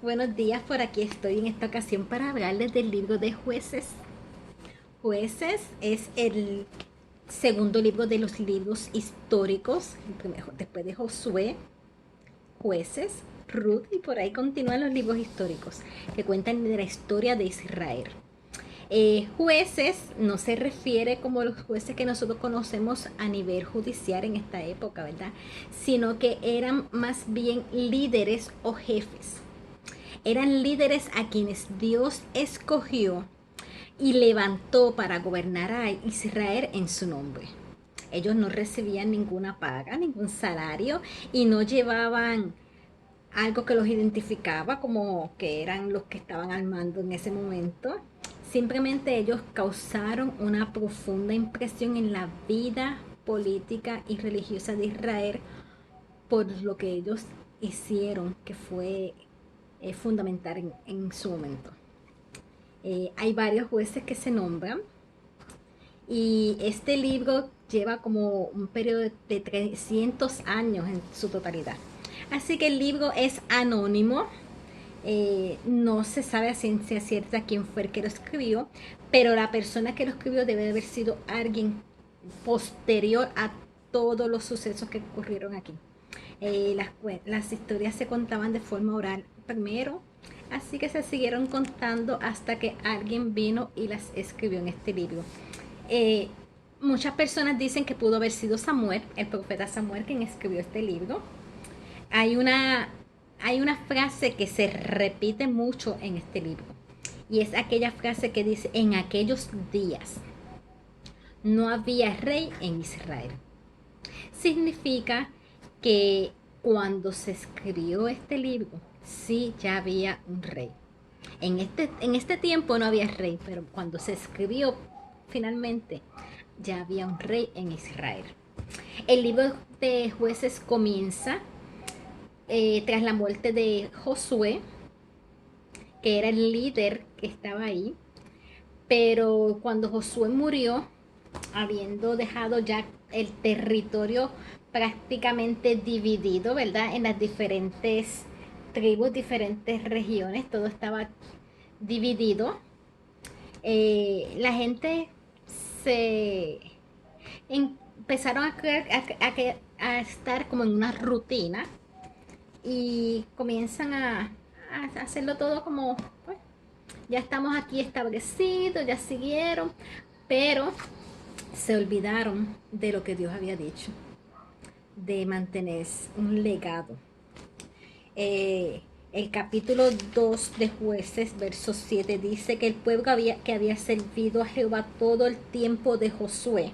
buenos días. Por aquí estoy en esta ocasión para hablarles del libro de Jueces. Jueces es el segundo libro de los libros históricos, el primero, después de Josué, Jueces, Ruth y por ahí continúan los libros históricos que cuentan de la historia de Israel. Jueces no se refiere como los jueces que nosotros conocemos a nivel judicial en esta época, ¿verdad? Sino que eran más bien líderes o jefes. Eran líderes a quienes Dios escogió y levantó para gobernar a Israel en su nombre. Ellos no recibían ninguna paga, ningún salario y no llevaban algo que los identificaba como que eran los que estaban al mando en ese momento. Simplemente ellos causaron una profunda impresión en la vida política y religiosa de Israel por lo que ellos hicieron, que fue fundamental en su momento. Hay varios jueces que se nombran y este libro lleva como un periodo de 300 años en su totalidad. Así que el libro es anónimo, no se sabe a ciencia cierta quién fue el que lo escribió, pero la persona que lo escribió debe de haber sido alguien posterior a todos los sucesos que ocurrieron aquí. Las historias se contaban de forma oral primero, así que se siguieron contando hasta que alguien vino y las escribió en este libro. Eh, Muchas personas dicen que pudo haber sido Samuel, el profeta Samuel, quien escribió este libro. Hay una, hay una frase que se repite mucho en este libro y es aquella frase que dice: en aquellos días no había rey en Israel. Significa que cuando se escribió este libro, sí ya había un rey. En este tiempo no había rey, pero cuando se escribió finalmente, ya había un rey en Israel. El libro de Jueces comienza tras la muerte de Josué, que era el líder que estaba ahí, pero cuando Josué murió, habiendo dejado ya el territorio prácticamente dividido, ¿verdad? En las diferentes tribus, diferentes regiones, todo estaba dividido. La gente se empezaron a estar como en una rutina y comienzan a hacerlo todo como, pues, ya estamos aquí establecidos, ya siguieron, pero se olvidaron de lo que Dios había dicho, de mantener un legado. El capítulo 2 de Jueces, verso 7, dice que el pueblo que había servido a Jehová todo el tiempo de Josué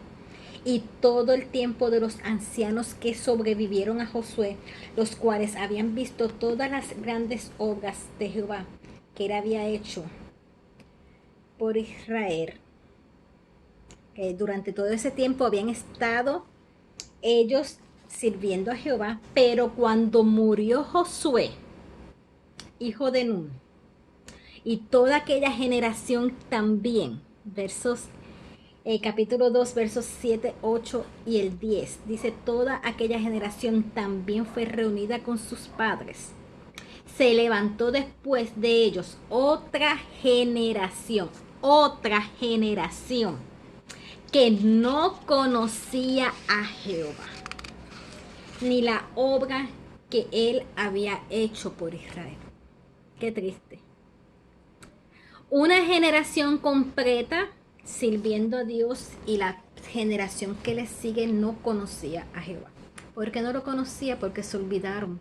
y todo el tiempo de los ancianos que sobrevivieron a Josué, los cuales habían visto todas las grandes obras de Jehová que él había hecho por Israel. Durante todo ese tiempo habían estado ellos sirviendo a Jehová, pero cuando murió Josué, hijo de Nun, y toda aquella generación también, capítulo 2 versos 7 8 y el 10 dice: toda aquella generación también fue reunida con sus padres. Se levantó después de ellos otra generación que no conocía a Jehová, ni la obra que él había hecho por Israel. Qué triste. Una generación completa sirviendo a Dios y la generación que le sigue no conocía a Jehová. ¿Por qué no lo conocía? Porque se olvidaron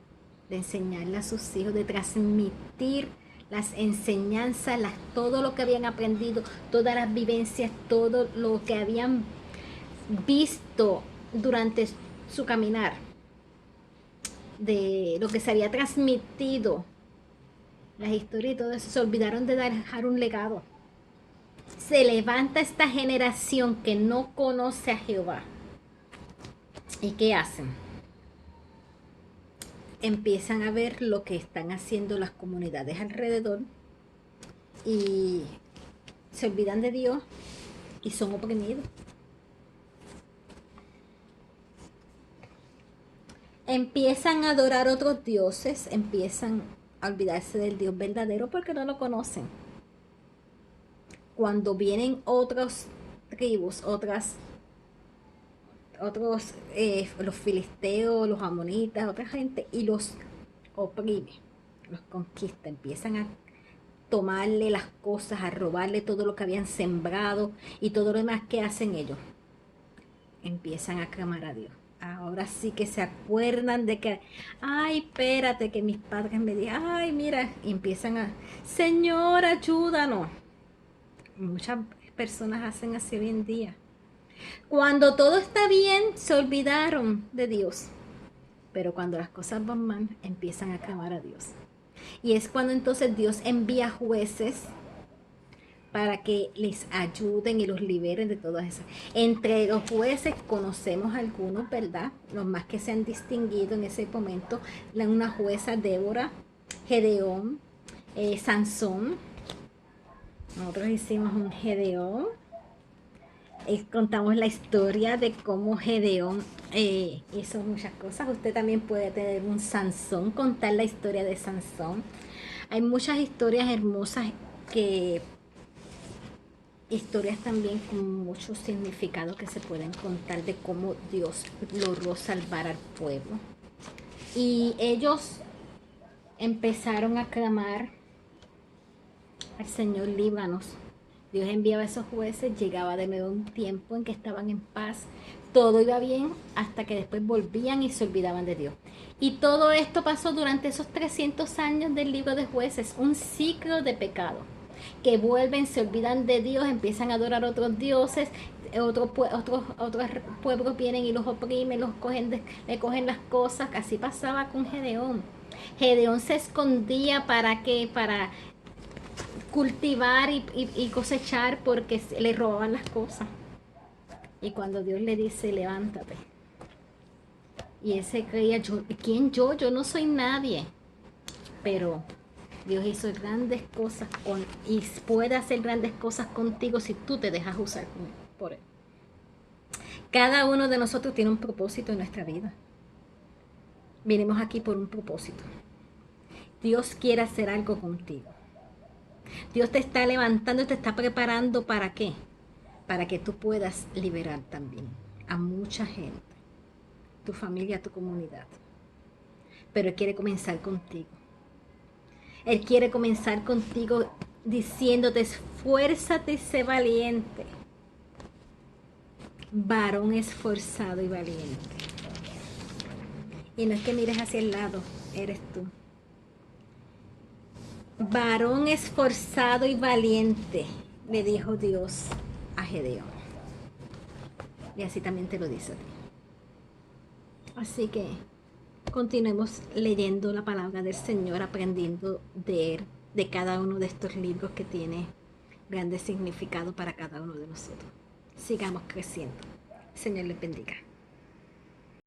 de enseñarle a sus hijos, de transmitir las enseñanzas, todo lo que habían aprendido, todas las vivencias, todo lo que habían visto durante su caminar, de lo que se había transmitido, las historias y todo eso. Se olvidaron de dejar un legado. Se levanta esta generación que no conoce a Jehová. ¿Y qué hacen? Empiezan a ver lo que están haciendo las comunidades alrededor y se olvidan de Dios y son oprimidos. Empiezan a adorar otros dioses, empiezan a olvidarse del Dios verdadero porque no lo conocen. Cuando vienen otras tribus, los filisteos, los amonitas, otra gente, y los oprime, los conquista, empiezan a tomarle las cosas, a robarle todo lo que habían sembrado y todo lo demás que hacen ellos. Empiezan a clamar a Dios. Ahora sí que se acuerdan de que, ay, espérate, que mis padres me digan, ay, mira, y empiezan a, Señor, ayúdanos. Muchas personas hacen así hoy en día. Cuando todo está bien, se olvidaron de Dios. Pero cuando las cosas van mal, empiezan a clamar a Dios. Y es cuando entonces Dios envía jueces para que les ayuden y los liberen de todas esas. Entre los jueces conocemos algunos, ¿verdad? Los más que se han distinguido en ese momento, una jueza Débora, Gedeón, Sansón. Nosotros hicimos un Gedeón. Contamos la historia de cómo Gedeón hizo muchas cosas. Usted también puede tener un Sansón, contar la historia de Sansón. Hay muchas historias hermosas historias también con mucho significado que se pueden contar de cómo Dios logró salvar al pueblo. Y ellos empezaron a clamar al Señor, líbranos. Dios enviaba a esos jueces, llegaba de nuevo un tiempo en que estaban en paz, todo iba bien, hasta que después volvían y se olvidaban de Dios. Y todo esto pasó durante esos 300 años del libro de Jueces, un ciclo de pecado, que vuelven, se olvidan de Dios, empiezan a adorar a otros dioses, otros pueblos vienen y los oprimen, le cogen las cosas. Así pasaba con Gedeón. Gedeón se escondía para qué, para cultivar y cosechar, porque le robaban las cosas. Y cuando Dios le dice, levántate, y él se creía, ¿quién yo? Yo no soy nadie. Pero Dios hizo grandes cosas y puede hacer grandes cosas contigo si tú te dejas usar por él. Cada uno de nosotros tiene un propósito en nuestra vida. Vinimos aquí por un propósito. Dios quiere hacer algo contigo. Dios te está levantando y te está preparando, ¿para qué? Para que tú puedas liberar también a mucha gente, tu familia, tu comunidad. Pero Él quiere comenzar contigo. Él quiere comenzar contigo diciéndote, esfuérzate y sé valiente. Varón esforzado y valiente. Y no es que mires hacia el lado, eres tú. Varón esforzado y valiente, le dijo Dios a Gedeón. Y así también te lo dice a ti. Así que continuemos leyendo la palabra del Señor, aprendiendo de Él, de cada uno de estos libros que tiene grande significado para cada uno de nosotros. Sigamos creciendo. Señor les bendiga.